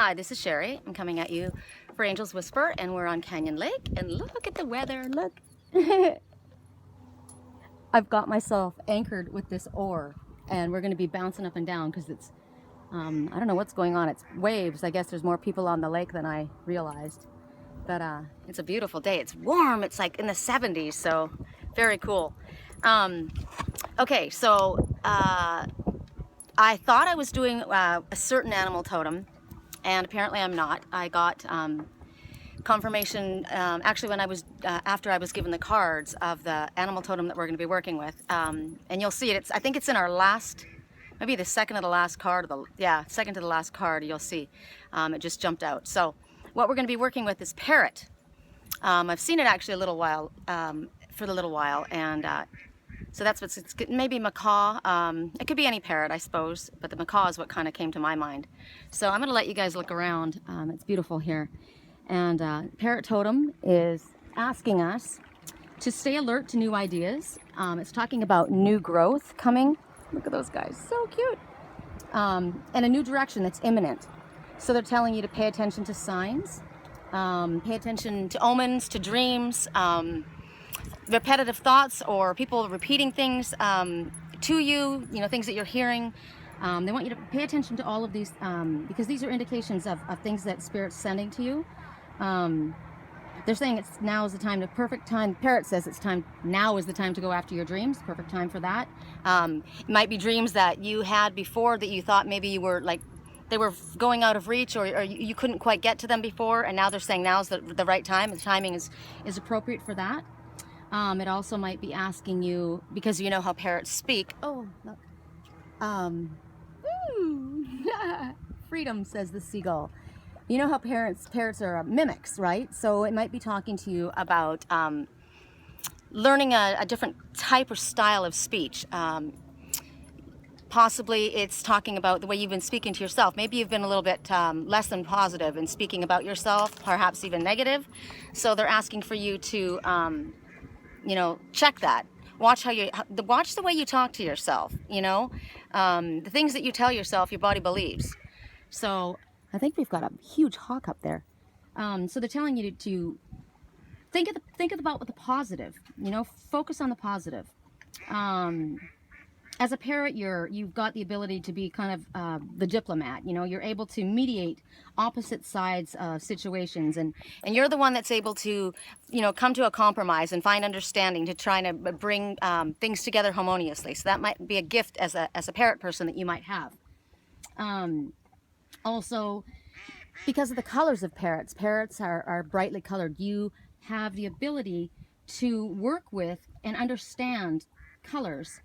Hi, this is Sherry. I'm coming at you for Angel's Whisper, and we're on Canyon Lake. And look at the weather, look. I've got myself anchored with this oar, and we're going to be bouncing up and down because it's, I don't know what's going on. It's waves. I guess there's more people on the lake than I realized. But it's a beautiful day. It's warm. It's like in the 70s, so very cool. Okay, so I thought I was doing a certain animal totem, and apparently I'm not. I got confirmation actually when I was after I was given the cards of the animal totem that we're going to be working with, and you'll see it. I think it's in our last, maybe the second to the last card, second to the last card. You'll see it just jumped out. So what we're going to be working with is parrot. I've seen it actually a little while, for a little while, and so that's what's, it's maybe macaw. It could be any parrot, I suppose, but the macaw is what kind of came to my mind. So I'm going to let you guys look around. It's beautiful here. And Parrot Totem is asking us to stay alert to new ideas. It's talking about new growth coming. Look at those guys, so cute. And a new direction that's imminent. So they're telling you to pay attention to signs, pay attention to omens, to dreams, repetitive thoughts or people repeating things to you, things that you're hearing. They want you to pay attention to all of these because these are indications of things that Spirit's sending to you. They're saying now is the time, the perfect time. Parrot says now is the time to go after your dreams. Perfect time for that. It might be dreams that you had before that you thought maybe you were like, they were going out of reach, or you couldn't quite get to them before, and now they're saying now's the right time. The timing is appropriate for that. It also might be asking you, because you know how parrots speak. Oh, look. Freedom, says the seagull. You know how parrots are mimics, right? So it might be talking to you about learning a different type or style of speech. Possibly it's talking about the way you've been speaking to yourself. Maybe you've been a little bit less than positive in speaking about yourself, perhaps even negative. So they're asking for you to check that. Watch the way you talk to yourself. The things that you tell yourself, your body believes. So I think we've got a huge hawk up there. So they're telling you to think about the positive. Focus on the positive. As a parrot, you've got the ability to be kind of the diplomat. You're able to mediate opposite sides of situations, and you're the one that's able to, come to a compromise and find understanding to try to bring things together harmoniously. So that might be a gift as a parrot person that you might have. Also, because of the colors of parrots are brightly colored. You have the ability to work with and understand colors.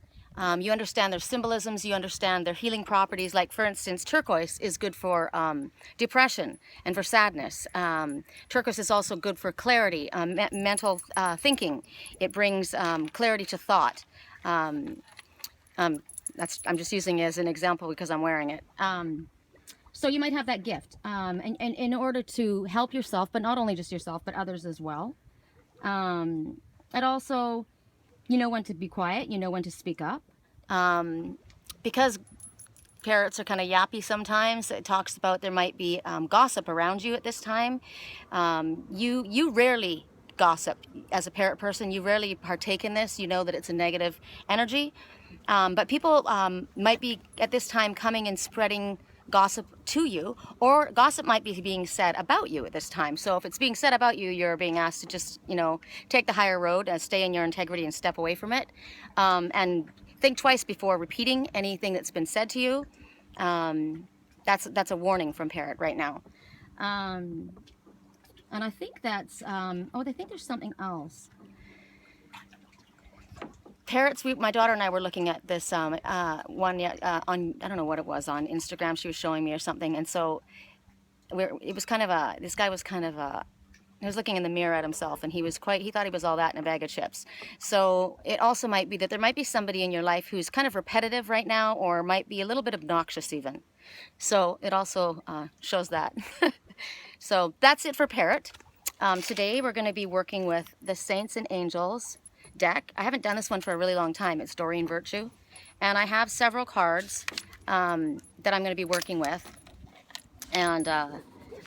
You understand their symbolisms, you understand their healing properties. Like, for instance, turquoise is good for depression and for sadness. Turquoise is also good for clarity, mental thinking. It brings clarity to thought. I'm just using it as an example because I'm wearing it. So you might have that gift, and in order to help yourself, but not only just yourself, but others as well. It also, you know when to be quiet, you know when to speak up. Because parrots are kind of yappy sometimes, it talks about there might be gossip around you at this time. You rarely gossip as a parrot person. You rarely partake in this. You know that it's a negative energy. But people might be at this time coming and spreading gossip to you, or gossip might be being said about you at this time. So if it's being said about you, you're being asked to just, take the higher road and stay in your integrity and step away from it. And think twice before repeating anything that's been said to you. That's a warning from Parrot right now. And I think that's, I think there's something else. Parrots, my daughter and I were looking at this one on, I don't know what it was, on Instagram. She was showing me or something. And so it was kind of this guy was kind of he was looking in the mirror at himself, and he thought he was all that in a bag of chips. So it also might be that there might be somebody in your life who's kind of repetitive right now, or might be a little bit obnoxious even. So it also shows that. So that's it for Parrot. Today we're going to be working with the Saints and Angels deck. I haven't done this one for a really long time. It's Doreen Virtue. And I have several cards that I'm going to be working with. And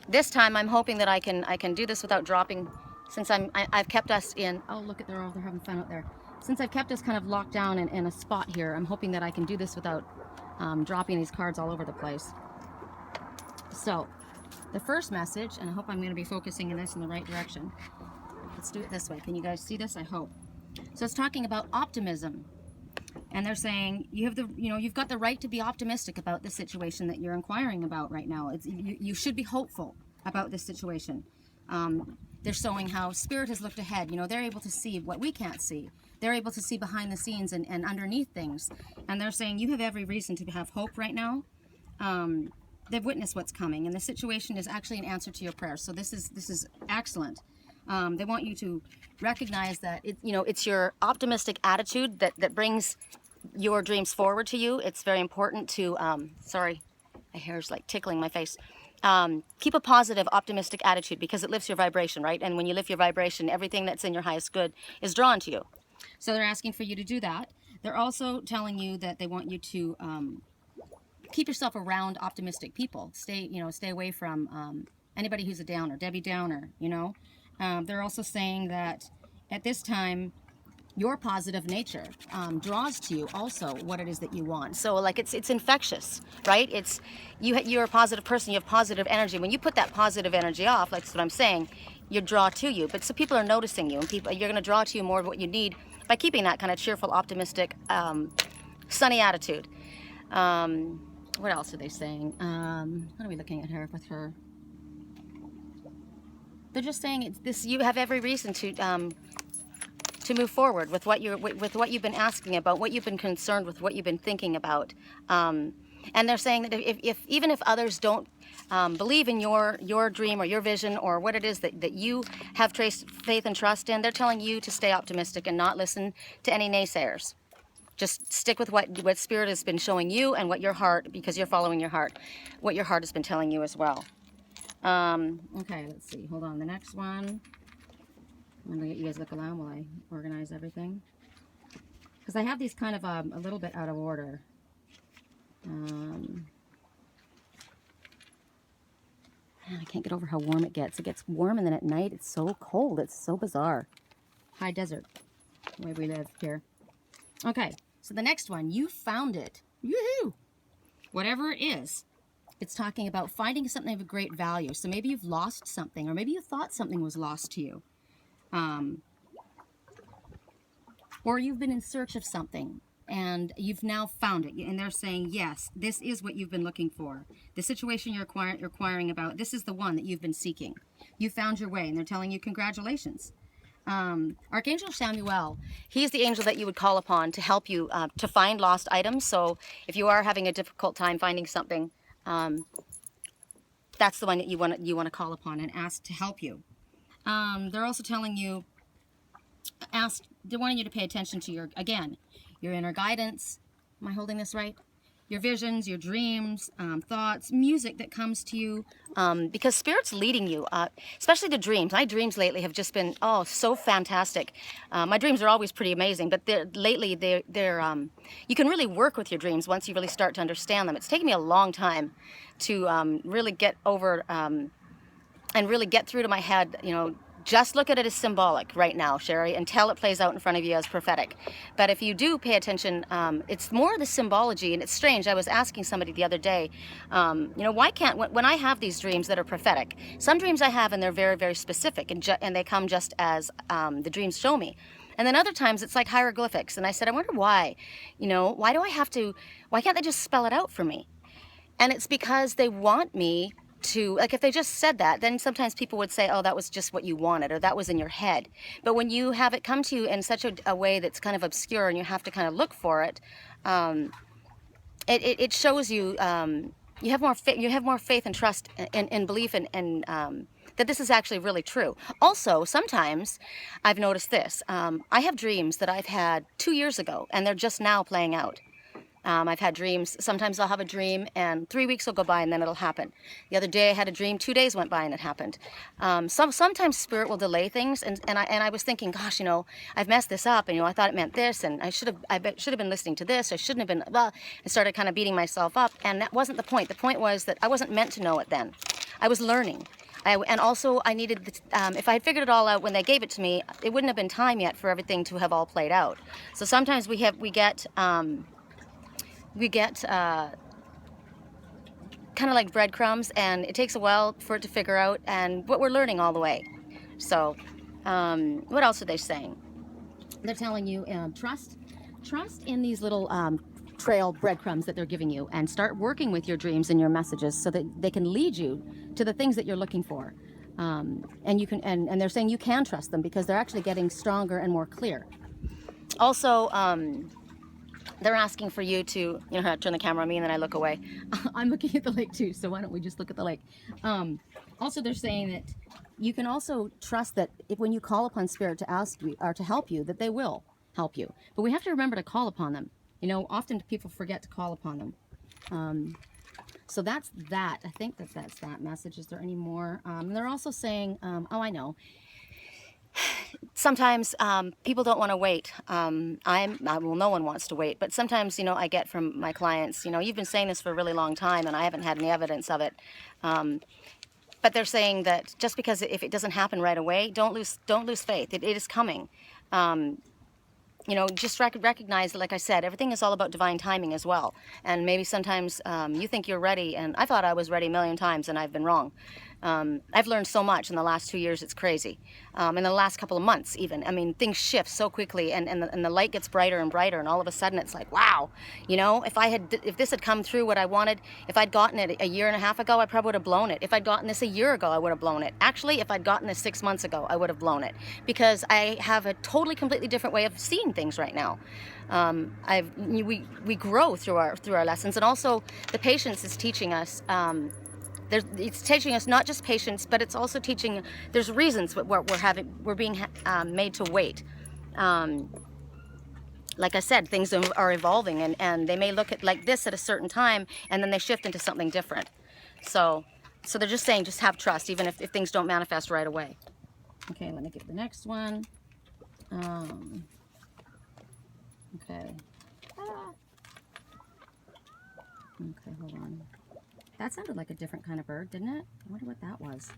this time I'm hoping that I can do this without dropping, since I've kept us in, oh look at, they're having fun out there. Since I've kept us kind of locked down in a spot here, I'm hoping that I can do this without dropping these cards all over the place. So the first message, and I hope I'm going to be focusing in this in the right direction. Let's do it this way. Can you guys see this? I hope. So it's talking about optimism. And they're saying you've got the right to be optimistic about the situation that you're inquiring about right now. You should be hopeful about this situation. They're showing how Spirit has looked ahead. They're able to see what we can't see. They're able to see behind the scenes and underneath things. And they're saying you have every reason to have hope right now. They've witnessed what's coming, and the situation is actually an answer to your prayers. So this is excellent. They want you to recognize that it's your optimistic attitude that brings your dreams forward to you. It's very important to, sorry, my hair's like tickling my face. Keep a positive, optimistic attitude, because it lifts your vibration, right? And when you lift your vibration, everything that's in your highest good is drawn to you. So they're asking for you to do that. They're also telling you that they want you to keep yourself around optimistic people. Stay away from anybody who's a downer, Debbie Downer, They're also saying that at this time, your positive nature draws to you also what it is that you want. So like it's infectious, right? You're a positive person. You have positive energy. When you put that positive energy off, like that's what I'm saying, you draw to you. But so people are noticing you, and you're going to draw to you more of what you need by keeping that kind of cheerful, optimistic, sunny attitude. What else are they saying? What are we looking at here with her? They're just saying you have every reason to move forward with what you've been asking about, what you've been concerned with, what you've been thinking about. And they're saying that even if others don't believe in your dream or your vision or what it is that you have traced faith and trust in, they're telling you to stay optimistic and not listen to any naysayers. Just stick with what Spirit has been showing you and what your heart, because you're following your heart, what your heart has been telling you as well. Okay, let's see. Hold on. The next one. I'm going to get you guys look around while I organize everything. Because I have these kind of a little bit out of order. Man, I can't get over how warm it gets. It gets warm, and then at night it's so cold. It's so bizarre. High desert, the way we live here. Okay, so the next one, you found it. Yoo-hoo! Whatever it is, it's talking about finding something of great value. So maybe you've lost something, or maybe you thought something was lost to you. Or you've been in search of something, and you've now found it. And they're saying, yes, this is what you've been looking for. The situation you're inquiring about, this is the one that you've been seeking. You found your way, and they're telling you congratulations. Archangel Samuel, he's the angel that you would call upon to help you to find lost items. So if you are having a difficult time finding something, that's the one that you want to call upon and ask to help you. They're also telling you, they're wanting you to pay attention to your inner guidance. Am I holding this right? Your visions, your dreams, thoughts, music that comes to you, because Spirit's leading you, especially the dreams. My dreams lately have just been, so fantastic. My dreams are always pretty amazing, but lately they're you can really work with your dreams once you really start to understand them. It's taken me a long time to really get over and really get through to my head, just look at it as symbolic right now, Sherry, until it plays out in front of you as prophetic. But if you do pay attention, it's more the symbology, and it's strange. I was asking somebody the other day, why can't, when I have these dreams that are prophetic, some dreams I have and they're very, very specific, and they come just as the dreams show me. And then other times it's like hieroglyphics. And I said, I wonder why, why can't they just spell it out for me? And it's because they want me to, like, if they just said that, then sometimes people would say, oh, that was just what you wanted, or that was in your head. But when you have it come to you in such a way that's kind of obscure, and you have to kind of look for it, it shows you you have more faith and trust and belief and that this is actually really true. Also, sometimes I've noticed this. I have dreams that I've had 2 years ago, and they're just now playing out. I've had dreams. Sometimes I'll have a dream and 3 weeks will go by and then it'll happen. The other day I had a dream, 2 days went by and it happened. Sometimes spirit will delay things, and I was thinking, gosh, you know, I've messed this up, and you know, I thought it meant this, and I should have been listening to this. I shouldn't have been. Well, I started kind of beating myself up, and that wasn't the point. The point was that I wasn't meant to know it then. I was learning. And also I needed, if I had figured it all out when they gave it to me, it wouldn't have been time yet for everything to have all played out. So sometimes we get kind of like breadcrumbs, and it takes a while for it to figure out, but we're learning all the way. So what else are they saying? They're telling you trust in these little trail breadcrumbs that they're giving you, and start working with your dreams and your messages so that they can lead you to the things that you're looking for. And you can, and they're saying you can trust them because they're actually getting stronger and more clear. Also, they're asking for you to, you know, turn the camera on me and then I look away. I'm looking at the lake too, so why don't we just look at the lake? Also, they're saying that you can also trust that when you call upon Spirit to ask you or to help you, that they will help you. But we have to remember to call upon them. You know, often people forget to call upon them. So that's that. I think that's that message. Is there any more? They're also saying, oh, I know. Sometimes people don't want to wait. Well, no one wants to wait. But sometimes, you know, I get from my clients, you know, you've been saying this for a really long time and I haven't had any evidence of it. But they're saying that just because if it doesn't happen right away, don't lose faith. It is coming. You know, just recognize that, like I said, everything is all about divine timing as well. And maybe sometimes you think you're ready, and I thought I was ready a million times, and I've been wrong. I've learned so much in the last 2 years, it's crazy. In the last couple of months even. I mean, things shift so quickly, and the light gets brighter and brighter, and all of a sudden it's like, wow, you know, if this had come through what I wanted, if I'd gotten it a year and a half ago, I probably would have blown it. If I'd gotten this a year ago, I would have blown it. Actually, if I'd gotten this 6 months ago, I would have blown it, because I have a totally, completely different way of seeing things right now. We grow through our lessons, and also the patience is teaching us. It's teaching us not just patience, but it's also teaching. There's reasons we're being made to wait. Like I said, things are evolving, and they may look at like this at a certain time, and then they shift into something different. So they're just saying, just have trust, even if things don't manifest right away. Okay, let me get the next one. Okay. Okay, hold on. That sounded like a different kind of bird, didn't it? I wonder what that was.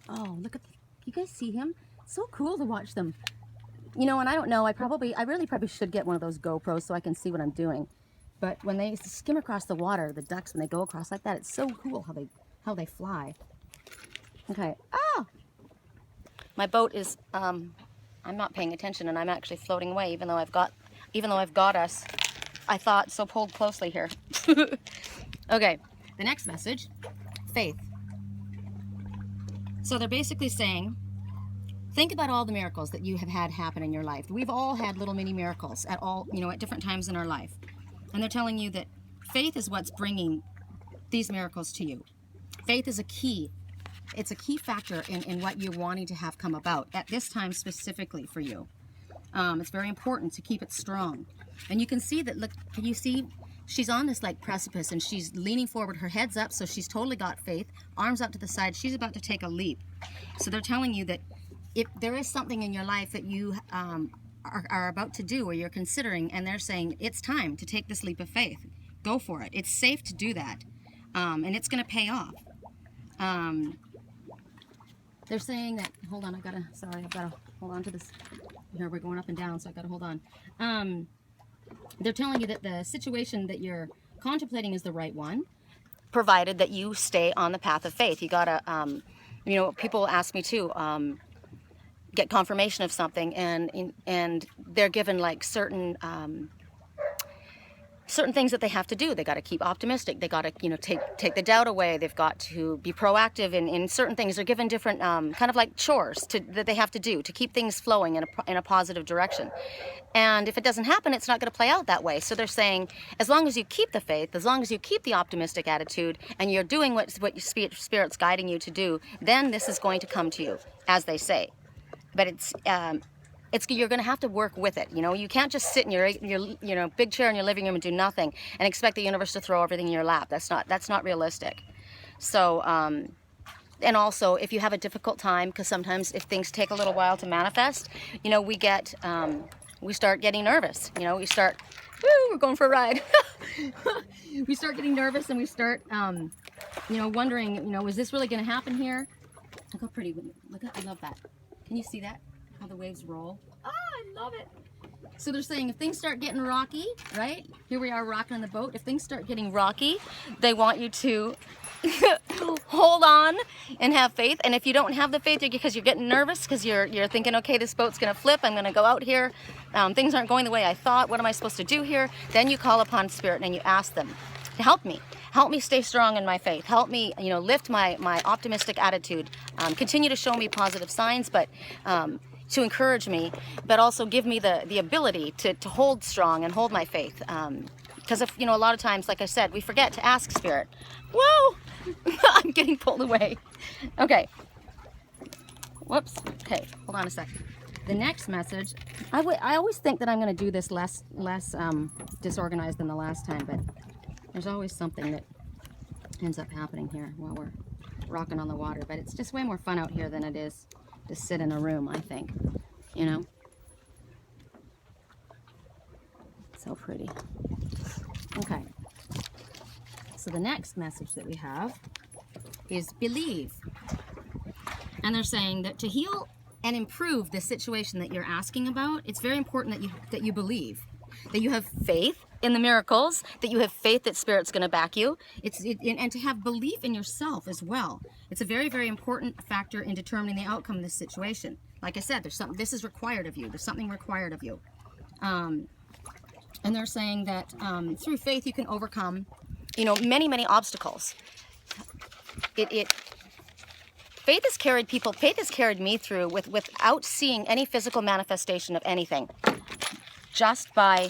Oh, look at you guys see him? So cool to watch them. You know, and I don't know, I really probably should get one of those GoPros so I can see what I'm doing. But when they skim across the water, the ducks, when they go across like that, it's so cool how they fly. Okay. Ah! My boat is I'm not paying attention, and I'm actually floating away, even though I've got us, I thought, so pulled closely here. Okay, the next message, faith. So they're basically saying, think about all the miracles that you have had happen in your life. We've all had little mini miracles at different times in our life. And they're telling you that faith is what's bringing these miracles to you. Faith is a key. It's a key factor in what you're wanting to have come about at this time specifically for you. It's very important to keep it strong. And you can see that, look, can you see? She's on this like precipice, and she's leaning forward, her head's up, so she's totally got faith, arms up to the side, she's about to take a leap. So they're telling you that if there is something in your life that you are about to do or you're considering, and they're saying it's time to take this leap of faith. Go for it. It's safe to do that. And it's going to pay off. They're saying that, hold on, I've got to hold on to this. Here, we're going up and down, so I've got to hold on. They're telling you that the situation that you're contemplating is the right one, provided that you stay on the path of faith. You gotta, you know, people ask me too, get confirmation of something, and they're given like certain things that they have to do. They got to keep optimistic. They got to, you know, take the doubt away. They've got to be proactive in certain things. They're given different kind of like chores that they have to do to keep things flowing in a positive direction. And if it doesn't happen, it's not going to play out that way. So they're saying, as long as you keep the faith, as long as you keep the optimistic attitude, and you're doing what your spirit's guiding you to do, then this is going to come to you, as they say. But you're going to have to work with it. You know, you can't just sit in your big chair in your living room and do nothing and expect the universe to throw everything in your lap. That's not realistic. So, and also, if you have a difficult time, because sometimes if things take a little while to manifest, you know, we start getting nervous. You know, we're going for a ride. We start getting nervous, and we start, you know, wondering, you know, is this really going to happen here? Look how pretty, I love that. Can you see that? How the waves roll? Ah, I love it. So they're saying if things start getting rocky, right? Here we are rocking on the boat. If things start getting rocky, they want you to hold on and have faith. And if you don't have the faith because you're getting nervous, because you're thinking, okay, this boat's going to flip, I'm going to go out here, things aren't going the way I thought, what am I supposed to do here? Then you call upon Spirit and you ask them to help me stay strong in my faith, help me, you know, lift my optimistic attitude, continue to show me positive signs, but to encourage me, but also give me the ability to hold strong and hold my faith. Because if, you know, a lot of times, like I said, we forget to ask Spirit. Whoa! I'm getting pulled away. Okay. Whoops. Okay, hold on a sec. The next message, I always think that I'm going to do this less disorganized than the last time, but there's always something that ends up happening here while we're rocking on the water. But it's just way more fun out here than it is to sit in a room, I think. You know? So pretty. Okay. So the next message that we have is believe. And they're saying that to heal and improve the situation that you're asking about, it's very important that you believe, that you have faith in the miracles, that you have faith that Spirit's going to back you, and to have belief in yourself as well. It's a very, very important factor in determining the outcome of this situation. Like I said, this is required of you. There's something required of you. And they're saying that through faith you can overcome, you know, many, many obstacles. Faith has carried me through without seeing any physical manifestation of anything. Just by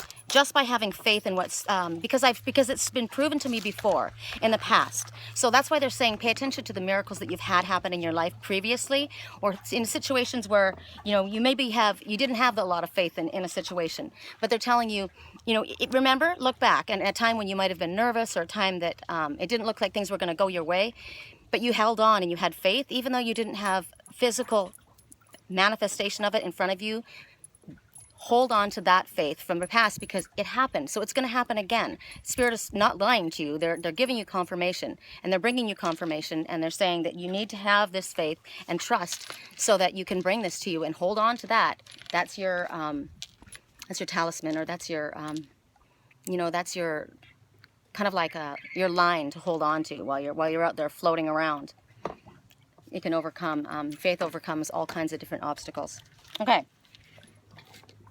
having faith in what's because it's been proven to me before in the past. So that's why they're saying pay attention to the miracles that you've had happen in your life previously, or in situations where, you know, you didn't have a lot of faith in a situation, but they're telling you, you know, remember, look back, and at a time when you might have been nervous, or a time that it didn't look like things were going to go your way, but you held on and you had faith, even though you didn't have physical manifestation of it in front of you. Hold on to that faith from the past, because it happened. So it's going to happen again. Spirit is not lying to you. They're giving you confirmation, and they're bringing you confirmation, and they're saying that you need to have this faith and trust so that you can bring this to you and hold on to that. That's your talisman, or that's your, you know, that's your kind of like your line to hold on to while you're out there floating around. You can overcome. Faith overcomes all kinds of different obstacles. Okay.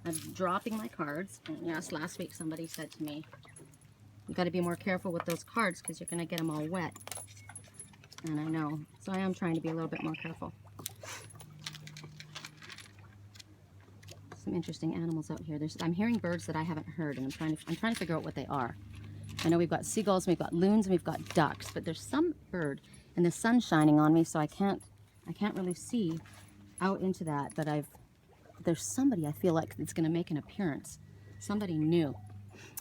I'm dropping my cards. And yes, last week somebody said to me, you got to be more careful with those cards because you're going to get them all wet. And I know. So I am trying to be a little bit more careful. Some interesting animals out here. I'm hearing birds that I haven't heard, and I'm trying to figure out what they are. I know we've got seagulls, and we've got loons, and we've got ducks, but there's some bird, and the sun's shining on me, so I can't really see out into that, but there's somebody I feel like that's going to make an appearance. Somebody new.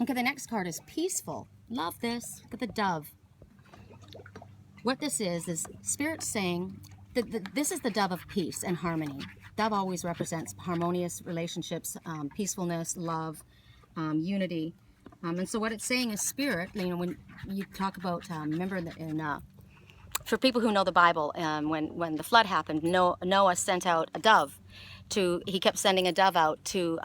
Okay, the next card is peaceful. Love this. Look at the dove. What this is Spirit saying that this is the dove of peace and harmony. Dove always represents harmonious relationships, peacefulness, love, unity. And so what it's saying is Spirit, you know, when you talk about, remember for people who know the Bible, when the flood happened, Noah sent out a dove. He kept sending a dove out to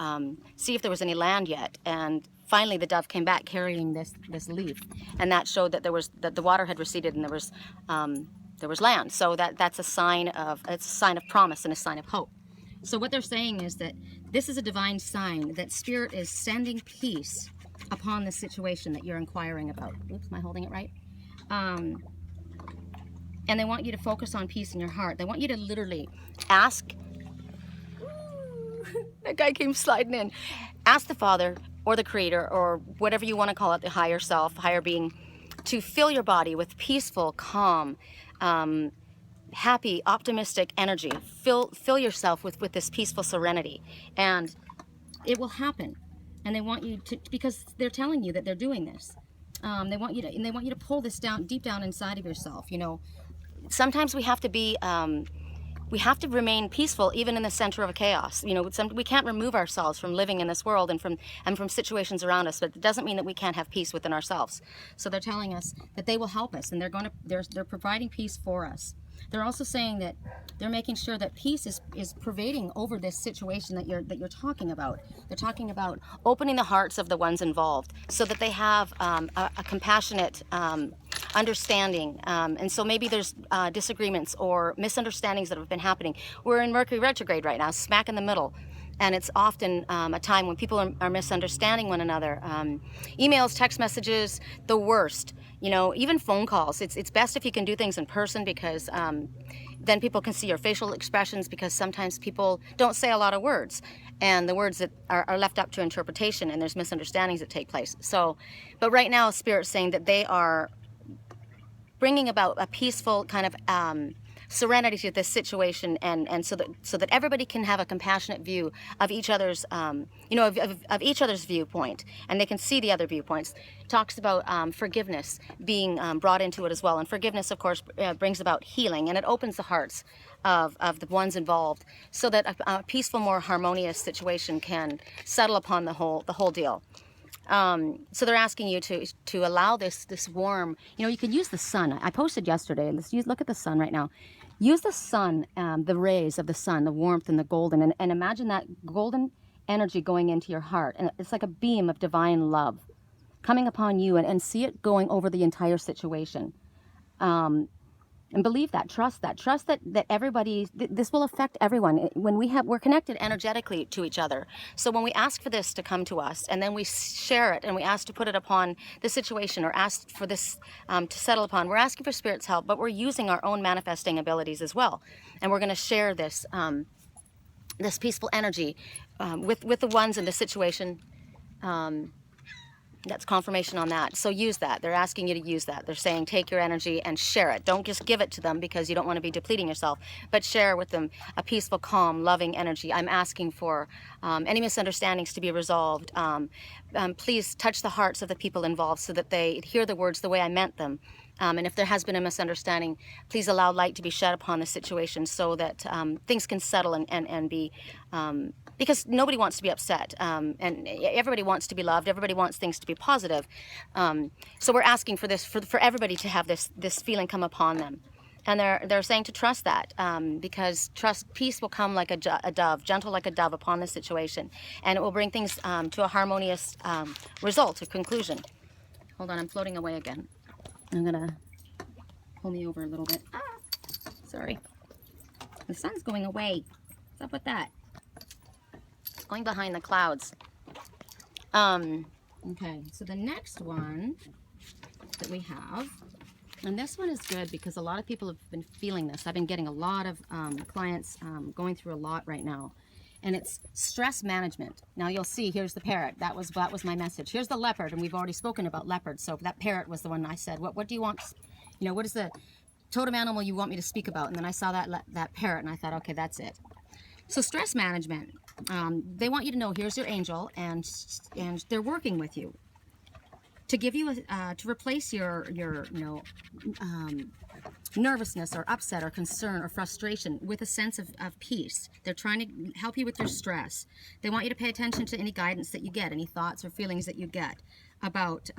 see if there was any land yet, and finally the dove came back carrying this leaf, and that showed that the water had receded and there was land. So that's a sign of promise and a sign of hope. So what they're saying is that this is a divine sign that Spirit is sending peace upon the situation that you're inquiring about. Oops, am I holding it right? And they want you to focus on peace in your heart. They want you to literally ask. That guy came sliding in. Ask the Father or the Creator or whatever you want to call it, the higher self, higher being, to fill your body with peaceful, calm, happy, optimistic energy. Fill yourself with this peaceful serenity, and it will happen. And they want you to, because they're telling you that they're doing this. They want you to, and they want you to pull this down deep down inside of yourself. You know, sometimes we have to be. We have to remain peaceful even in the center of a chaos. You know, we can't remove ourselves from living in this world and from situations around us, but it doesn't mean that we can't have peace within ourselves. So they're telling us that they will help us, and they're providing peace for us. They're also saying that they're making sure that peace is pervading over this situation that you're talking about. They're talking about opening the hearts of the ones involved so that they have a compassionate understanding. And so maybe there's disagreements or misunderstandings that have been happening. We're in Mercury retrograde right now, smack in the middle. And it's often a time when people are misunderstanding one another. Emails, text messages, the worst. You know, even phone calls. It's best if you can do things in person, because then people can see your facial expressions, because sometimes people don't say a lot of words, and the words that are left up to interpretation, and there's misunderstandings that take place. So, but right now, Spirit's saying that they are bringing about a peaceful kind of serenity to this situation, and so that everybody can have a compassionate view of each other's, you know, of each other's viewpoint, and they can see the other viewpoints. It talks about forgiveness being brought into it as well, and forgiveness, of course, brings about healing, and it opens the hearts of the ones involved, so that a peaceful, more harmonious situation can settle upon the whole deal. So they're asking you to allow this warm, you know, you can use the sun. I posted yesterday, look at the sun right now. Use the sun, the rays of the sun, the warmth and the golden, and imagine that golden energy going into your heart. And it's like a beam of divine love coming upon you, and see it going over the entire situation. And believe that, trust that everybody, this will affect everyone. When we're connected energetically to each other. So when we ask for this to come to us, and then we share it, and we ask to put it upon the situation, or ask for this to settle upon, we're asking for Spirit's help, but we're using our own manifesting abilities as well. And we're going to share this, this peaceful energy with the ones in the situation. That's confirmation on that. So use that. They're asking you to use that. They're saying take your energy and share it. Don't just give it to them because you don't want to be depleting yourself, but share with them a peaceful, calm, loving energy. I'm asking for any misunderstandings to be resolved. Please touch the hearts of the people involved so that they hear the words the way I meant them. And if there has been a misunderstanding, please allow light to be shed upon the situation so that things can settle and be, because nobody wants to be upset, and everybody wants to be loved, everybody wants things to be positive. So we're asking for this, for everybody to have this feeling come upon them. And they're saying to trust that, because peace will come like a dove, gentle like a dove upon the situation, and it will bring things to a harmonious result, a conclusion. Hold on, I'm floating away again. I'm gonna pull me over a little bit. Ah, sorry. The sun's going away. What's up with that? It's going behind the clouds. Okay, so the next one that we have, and this one is good because a lot of people have been feeling this. I've been getting a lot of clients going through a lot right now. And it's stress management. Now you'll see, here's the parrot. That was my message. Here's the leopard, and we've already spoken about leopards. So that parrot was the one I said, what do you want, you know, what is the totem animal you want me to speak about? And then I saw that parrot, and I thought, okay, that's it. So stress management. They want you to know, here's your angel, and they're working with you to give you to replace your you know, nervousness or upset or concern or frustration with a sense of peace. They're trying to help you with your stress. They want you to pay attention to any guidance that you get, any thoughts or feelings that you get about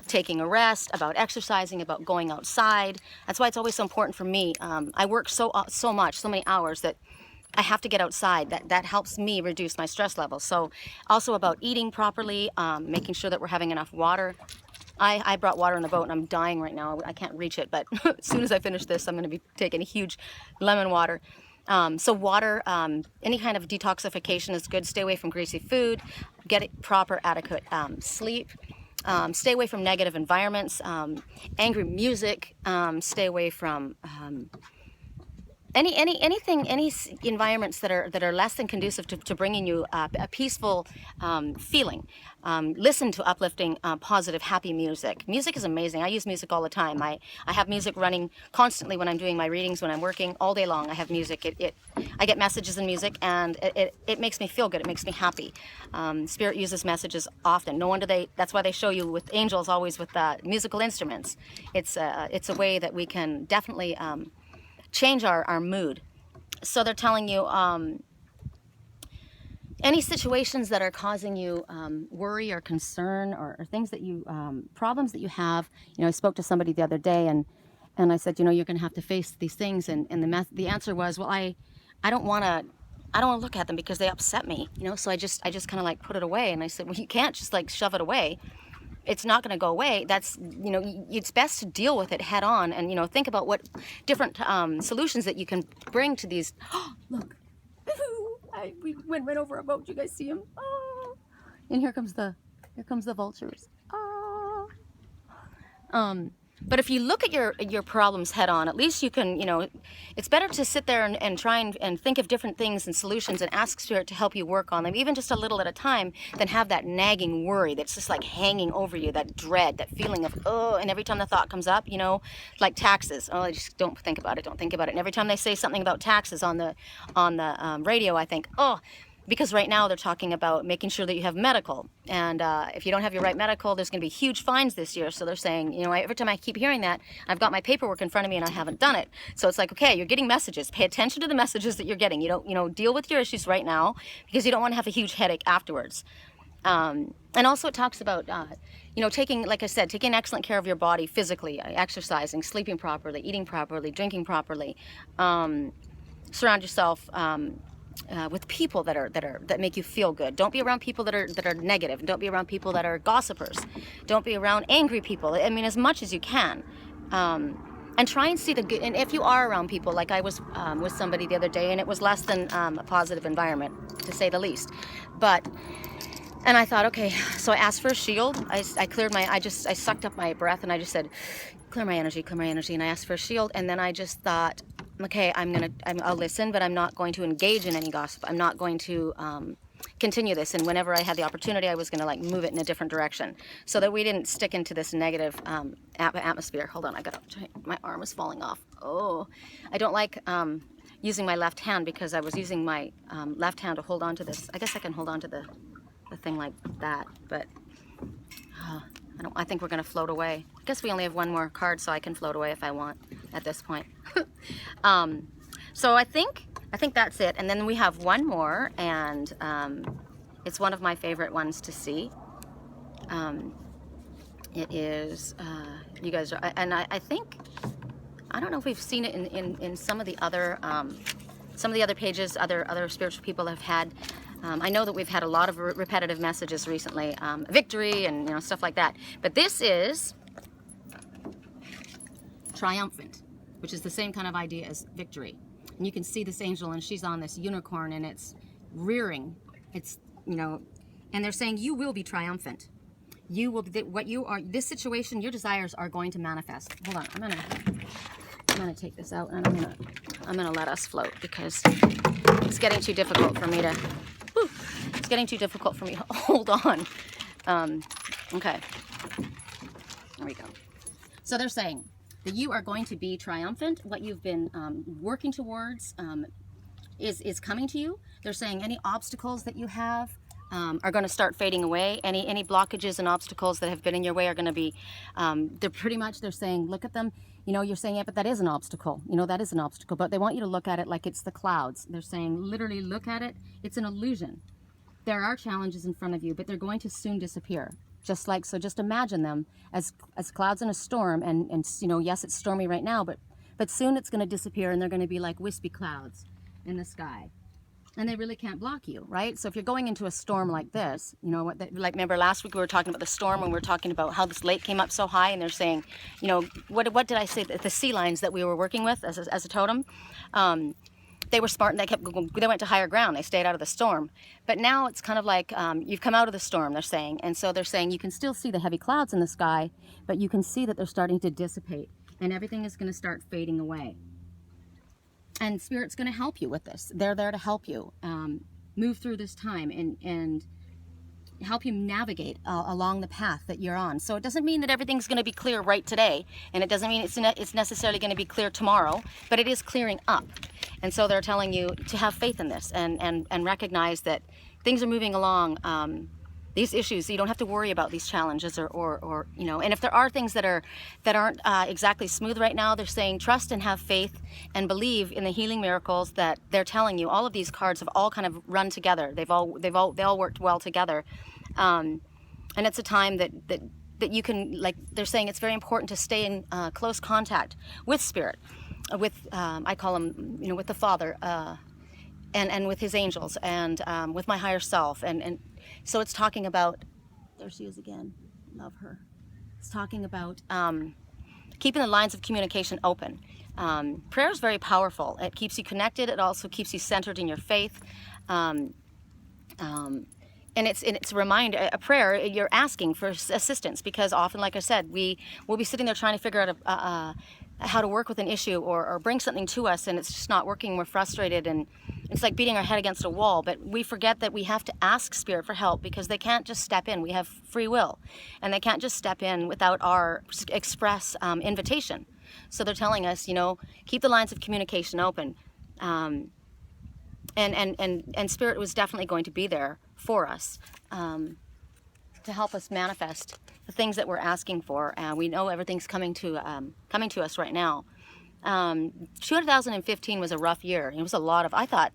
taking a rest, about exercising, about going outside. That's why it's always so important for me. I work so much, so many hours, that I have to get outside. That helps me reduce my stress levels. So also about eating properly, making sure that we're having enough water. I brought water in the boat, and I'm dying right now. I can't reach it, but as soon as I finish this, I'm going to be taking a huge lemon water. So water, any kind of detoxification is good. Stay away from greasy food. Get proper, adequate sleep. Stay away from negative environments. Angry music. Stay away from any environments that are less than conducive to bringing you a peaceful feeling. Listen to uplifting, positive, happy music. Music is amazing. I use music all the time. I have music running constantly when I'm doing my readings, when I'm working, all day long. I have music. I get messages in music, and it makes me feel good. It makes me happy. Spirit uses messages often. No wonder that's why they show you with angels always with musical instruments. It's a way that we can definitely change our mood. So they're telling you any situations that are causing you worry or concern, or things that you problems that you have. I spoke to somebody the other day, and I said, you're going to have to face these things, and the answer was, well, I don't want to look at them because they upset me, so I just kind of like put it away. And I said, well, you can't just like shove it away. It's not going to go away. That's, it's best to deal with it head on, and think about what different solutions that you can bring to these. Look, we went right over a boat. You guys see him? Oh. And here comes the vultures. Oh. But if you look at your problems head on, at least you can, it's better to sit there and try and think of different things and solutions and ask Spirit to help you work on them, even just a little at a time, than have that nagging worry that's just like hanging over you, that dread, that feeling of, oh, and every time the thought comes up, like taxes. Oh, I just don't think about it, don't think about it. And every time they say something about taxes on the radio, I think, oh, because right now they're talking about making sure that you have medical, and if you don't have your right medical, there's going to be huge fines this year. So they're saying, every time I keep hearing that, I've got my paperwork in front of me and I haven't done it. So it's like, okay, you're getting messages. Pay attention to the messages that you're getting. You don't, deal with your issues right now, because you don't want to have a huge headache afterwards. And also it talks about, taking, like I said, taking excellent care of your body physically, exercising, sleeping properly, eating properly, drinking properly. Surround yourself with people that make you feel good. Don't be around people that are negative. Don't be around people that are gossipers. Don't be around angry people. I mean, as much as you can, and try and see the good. And if you are around people, like I was with somebody the other day, and it was less than a positive environment, to say the least. And I thought, okay, so I asked for a shield. I cleared I sucked up my breath, and I just said, clear my energy, and I asked for a shield. And then I just thought, okay, I'll listen, but I'm not going to engage in any gossip. I'm not going to continue this. And whenever I had the opportunity, I was going to like move it in a different direction, so that we didn't stick into this negative atmosphere. Hold on, my arm is falling off. Oh, I don't like using my left hand, because I was using my left hand to hold on to this. I guess I can hold on to the thing like that, but I think we're going to float away. I guess we only have one more card, so I can float away if I want at this point. So I think that's it. And then we have one more, and it's one of my favorite ones to see. It is, you guys are, and I think, I don't know if we've seen it in some of the other pages other spiritual people have had. I know that we've had a lot of repetitive messages recently, victory and stuff like that. But this is triumphant, which is the same kind of idea as victory. And you can see this angel, and she's on this unicorn, and it's rearing. It's and they're saying you will be triumphant. You will what you are. This situation, your desires are going to manifest. Hold on, I'm gonna take this out, and I'm gonna let us float, because it's getting too difficult for me to. It's getting too difficult for me to hold on. Okay. There we go. So they're saying that you are going to be triumphant. What you've been working towards is coming to you. They're saying any obstacles that you have are going to start fading away. Any blockages and obstacles that have been in your way are going to be, they're saying, look at them. You're saying, yeah, but that is an obstacle. That is an obstacle. But they want you to look at it like it's the clouds. They're saying, literally look at it. It's an illusion. There are challenges in front of you, but they're going to soon disappear. Just imagine them as clouds in a storm. And yes, it's stormy right now, but soon it's going to disappear, and they're going to be like wispy clouds in the sky. And they really can't block you, right? So if you're going into a storm like this, like remember last week we were talking about the storm, and we were talking about how this lake came up so high, and they're saying, what did I say? The sea lions that we were working with as a totem, they were smart, and they went to higher ground. They stayed out of the storm. But now it's kind of like you've come out of the storm, they're saying. And so they're saying you can still see the heavy clouds in the sky, but you can see that they're starting to dissipate, and everything is going to start fading away. And Spirit's going to help you with this. They're there to help you move through this time and help you navigate along the path that you're on. So it doesn't mean that everything's going to be clear right today, and it doesn't mean it's necessarily going to be clear tomorrow, but it is clearing up. And so they're telling you to have faith in this and recognize that things are moving along. These issues, you don't have to worry about these challenges or you know, and if there are things that aren't exactly smooth right now, they're saying trust and have faith and believe in the healing miracles that they're telling you. All of these cards have all kind of run together. They all worked well together. And it's a time that you can, like they're saying, it's very important to stay in close contact with Spirit, with I call him, you know, with the Father, and with his angels, and with my higher self, and so it's talking about, there she is again, love her. It's talking about keeping the lines of communication open. Prayer is very powerful. It keeps you connected. It also keeps you centered in your faith. And it's a reminder, a prayer, you're asking for assistance, because often, like I said, we'll be sitting there trying to figure out how to work with an issue or bring something to us, and it's just not working. We're frustrated, and it's like beating our head against a wall. But we forget that we have to ask Spirit for help, because they can't just step in. We have free will, and they can't just step in without our express invitation. So they're telling us, you know, keep the lines of communication open. And Spirit was definitely going to be there for us to help us manifest the things that we're asking for. We know everything's coming to us right now. 2015 was a rough year. It was a lot of, I thought,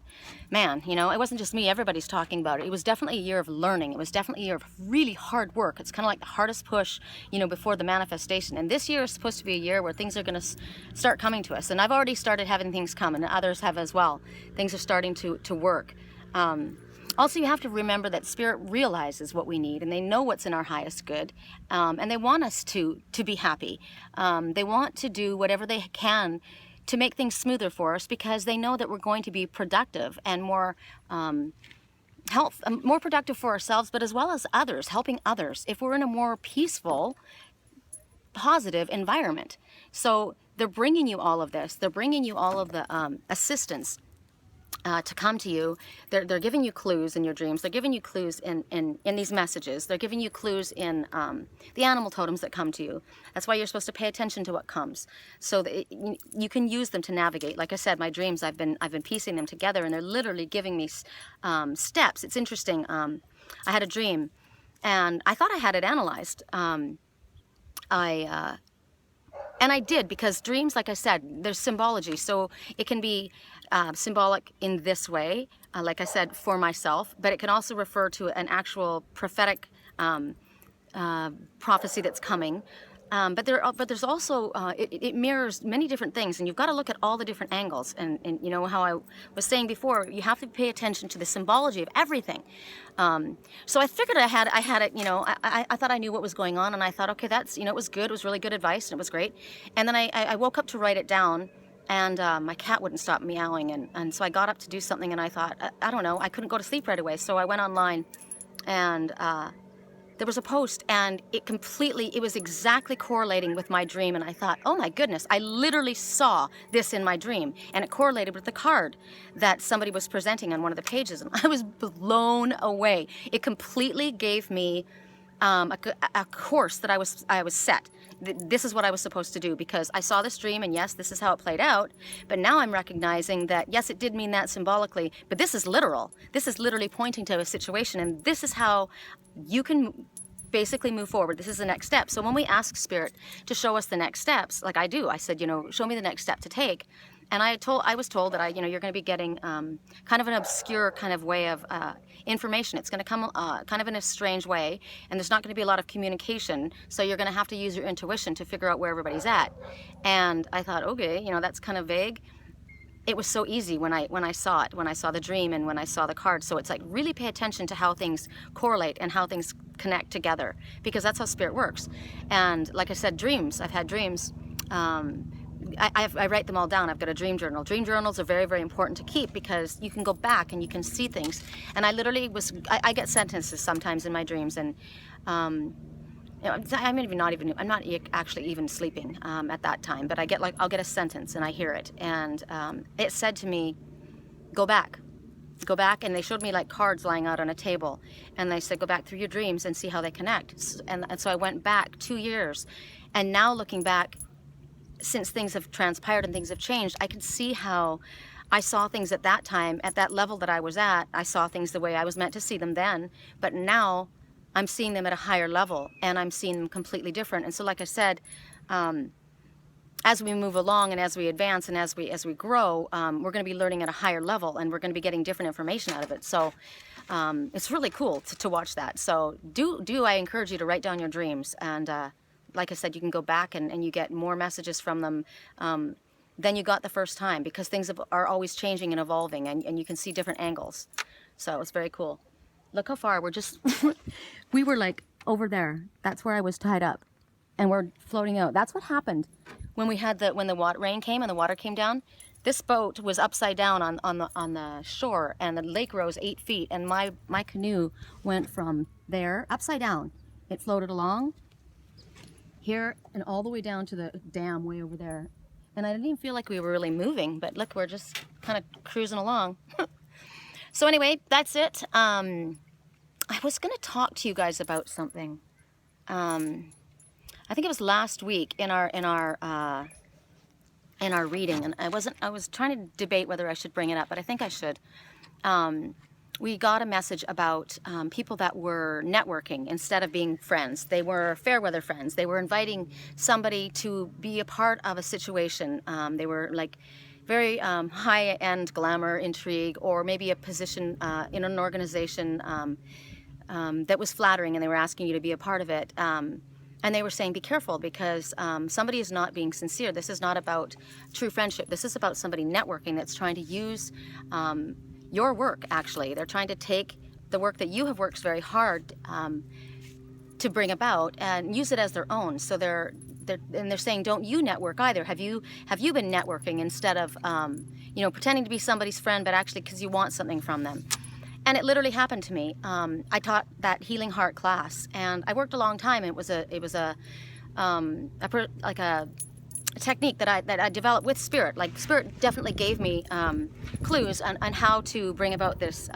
man, you know, it wasn't just me, everybody's talking about it. It was definitely a year of learning. It was definitely a year of really hard work. It's kind of like the hardest push, you know, before the manifestation. And this year is supposed to be a year where things are going to start coming to us. And I've already started having things come, and others have as well. Things are starting to work. Also, you have to remember that Spirit realizes what we need, and they know what's in our highest good, and they want us to be happy. They want to do whatever they can to make things smoother for us, because they know that we're going to be productive and more more productive for ourselves, but as well as others, helping others, if we're in a more peaceful, positive environment. So they're bringing you all of this. They're bringing you all of the assistance to come to you. They're giving you clues in your dreams. They're giving you clues in these messages. They're giving you clues in the animal totems that come to you. That's why you're supposed to pay attention to what comes, so that you can use them to navigate. Like I said, my dreams, I've been piecing them together, and they're literally giving me steps. It's interesting. I had a dream, and I thought I had it analyzed. And I did, because dreams, like I said, there's symbology. So it can be symbolic in this way, like I said, for myself, but it can also refer to an actual prophetic prophecy that's coming. But there's also, it mirrors many different things, and you've got to look at all the different angles. And you know how I was saying before, you have to pay attention to the symbology of everything. So I figured I had it, you know, I thought I knew what was going on, and I thought, okay, that's, you know, it was good, it was really good advice, and it was great. And then I woke up to write it down, and my cat wouldn't stop meowing, and so I got up to do something, and I thought, I don't know, I couldn't go to sleep right away, so I went online, and there was a post, and it was exactly correlating with my dream, and I thought, oh my goodness, I literally saw this in my dream, and it correlated with the card that somebody was presenting on one of the pages, and I was blown away. It completely gave me a course that I was set. This is what I was supposed to do, because I saw this dream, and yes, this is how it played out, but now I'm recognizing that, yes, it did mean that symbolically, but this is literal. This is literally pointing to a situation, and this is how you can basically move forward. This is the next step. So when we ask Spirit to show us the next steps, like I do, I said, you know, show me the next step to take. And I was told that you're going to be getting kind of an obscure kind of way of information. It's going to come kind of in a strange way, and there's not going to be a lot of communication. So you're going to have to use your intuition to figure out where everybody's at. And I thought, okay, you know, that's kind of vague. It was so easy when I saw it, when I saw the dream and when I saw the card. So it's like, really pay attention to how things correlate and how things connect together, because that's how Spirit works. And like I said, dreams, I've had dreams. I write them all down. I've got a dream journal. Dream journals are very, very important to keep, because you can go back and you can see things. And I literally I get sentences sometimes in my dreams, and I'm not actually even sleeping at that time, but I'll get a sentence and I hear it, and it said to me, go back, and they showed me like cards lying out on a table, and they said, go back through your dreams and see how they connect. And so I went back 2 years, and now looking back, since things have transpired and things have changed, I can see how I saw things at that time, at that level that I was at. I saw things the way I was meant to see them then, but now I'm seeing them at a higher level, and I'm seeing them completely different. And so, like I said, as we move along and as we advance and as we grow, we're going to be learning at a higher level, and we're going to be getting different information out of it. So it's really cool to watch that. So I encourage you to write down your dreams, and like I said, you can go back and you get more messages from them than you got the first time, because things are always changing and evolving, and you can see different angles. So it's very cool. Look how far we're just we were like over there. That's where I was tied up, and we're floating out. That's what happened when we had when the rain came and the water came down. This boat was upside down on the shore, and the lake rose 8 feet, and my canoe went from there upside down. It floated along here and all the way down to the dam way over there, and I didn't even feel like we were really moving. But look, we're just kind of cruising along. So anyway, that's it. I was going to talk to you guys about something. I think it was last week in our reading, and I was trying to debate whether I should bring it up, but I think I should. We got a message about people that were networking instead of being friends. They were fair weather friends. They were inviting somebody to be a part of a situation. They were like very high-end glamour intrigue, or maybe a position in an organization that was flattering, and they were asking you to be a part of it. And they were saying, be careful, because somebody is not being sincere. This is not about true friendship. This is about somebody networking that's trying to use your work, actually. They're trying to take the work that you have worked very hard to bring about and use it as their own. So they're saying, don't you network either? Have you been networking instead of pretending to be somebody's friend, but actually because you want something from them? And it literally happened to me. I taught that Healing Heart class, and I worked a long time. It was a technique that I developed with Spirit. Like, Spirit definitely gave me clues on how to bring about this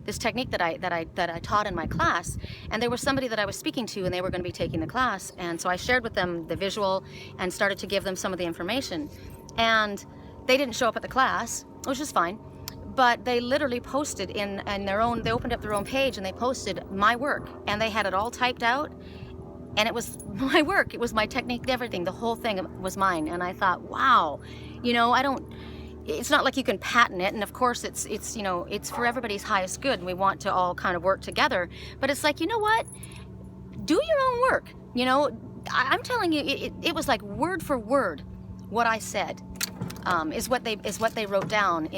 this technique that I taught in my class. And there was somebody that I was speaking to, and they were going to be taking the class. And so I shared with them the visual and started to give them some of the information. And they didn't show up at the class, which is fine. But they literally posted in their own, they opened up their own page and they posted my work, and they had it all typed out, and it was my work. It was my technique, everything. The whole thing was mine. And I thought, wow, it's not like you can patent it. And of course it's for everybody's highest good, and we want to all kind of work together. But it's like, you know what? Do your own work. I'm telling you, it was like word for word what I said. Is what they wrote down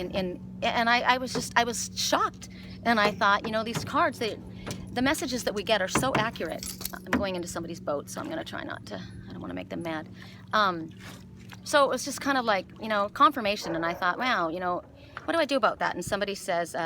and I was shocked, and I thought, these cards, the messages that we get are so accurate. I'm going into somebody's boat, so I'm going to try not to, I don't want to make them mad. So it was just kind of like, confirmation, and I thought, wow, what do I do about that? And somebody says,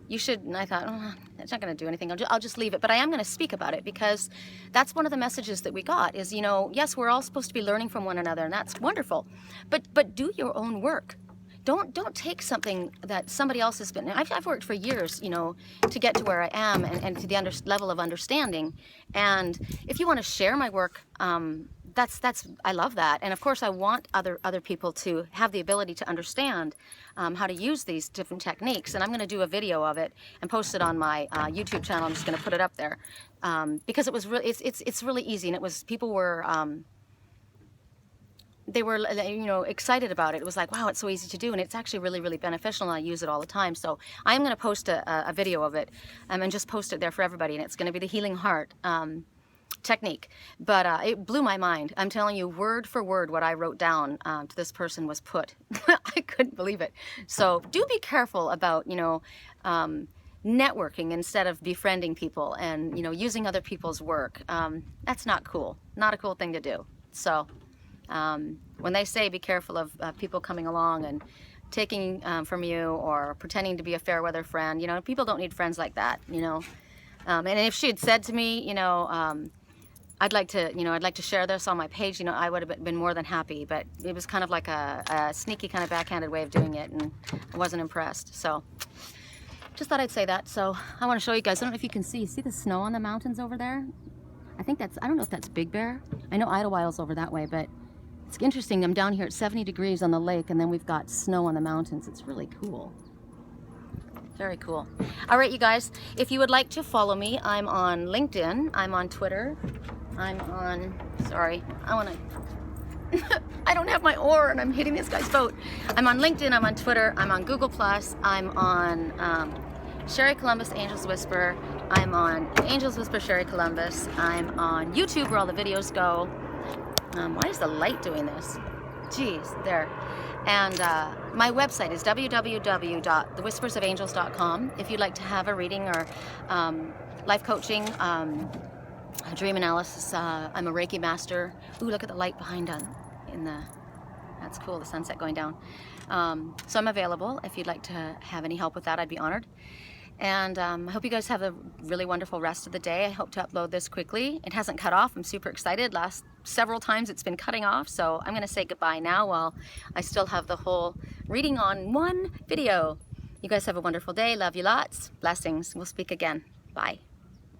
you should, and I thought, oh, it's not going to do anything. I'll just leave it. But I am going to speak about it, because that's one of the messages that we got is, yes, we're all supposed to be learning from one another, and that's wonderful. But do your own work. Don't take something that somebody else has been. I've worked for years, to get to where I am and to the level of understanding. And if you want to share my work, that's I love that. And of course I want other people to have the ability to understand how to use these different techniques. And I'm going to do a video of it and post it on my YouTube channel. I'm just going to put it up there because it was it's really easy, and it was, people were they were excited about it. It was like, wow, it's so easy to do, and it's actually really, really beneficial, and I use it all the time. So I'm going to post a video of it and just post it there for everybody, and it's going to be the Healing Heart technique. But it blew my mind. I'm telling you, word for word, what I wrote down to this person was put. I couldn't believe it. So do be careful about networking instead of befriending people, and using other people's work. That's not cool. Not a cool thing to do. So when they say be careful of people coming along and taking from you, or pretending to be a fair weather friend, people don't need friends like that. And if she had said to me, I'd like to, I'd like to share this on my page. I would have been more than happy, but it was kind of like a sneaky kind of backhanded way of doing it, and I wasn't impressed. So just thought I'd say that. So I want to show you guys. I don't know if you can see the snow on the mountains over there? I think I don't know if that's Big Bear. I know Idlewild's over that way, but it's interesting. I'm down here at 70 degrees on the lake, and then we've got snow on the mountains. It's really cool. Very cool. All right, you guys, if you would like to follow me, I'm on LinkedIn, I'm on Twitter, I'm on, sorry, I don't have my oar and I'm hitting this guy's boat. I'm on LinkedIn, I'm on Twitter, I'm on Google+, I'm on Sherry Columbus Angels Whisper, I'm on Angels Whisper Sherry Columbus, I'm on YouTube where all the videos go. Why is the light doing this? Jeez, there. And my website is www.thewhispersofangels.com. If you'd like to have a reading or life coaching, a dream analysis, I'm a Reiki master. Ooh, look at the light behind that's cool, the sunset going down. So I'm available. If you'd like to have any help with that, I'd be honored. And I hope you guys have a really wonderful rest of the day. I hope to upload this quickly. It hasn't cut off. I'm super excited. Last several times it's been cutting off, so I'm going to say goodbye now while I still have the whole reading on one video. You guys have a wonderful day. Love you lots. Blessings. We'll speak again. Bye.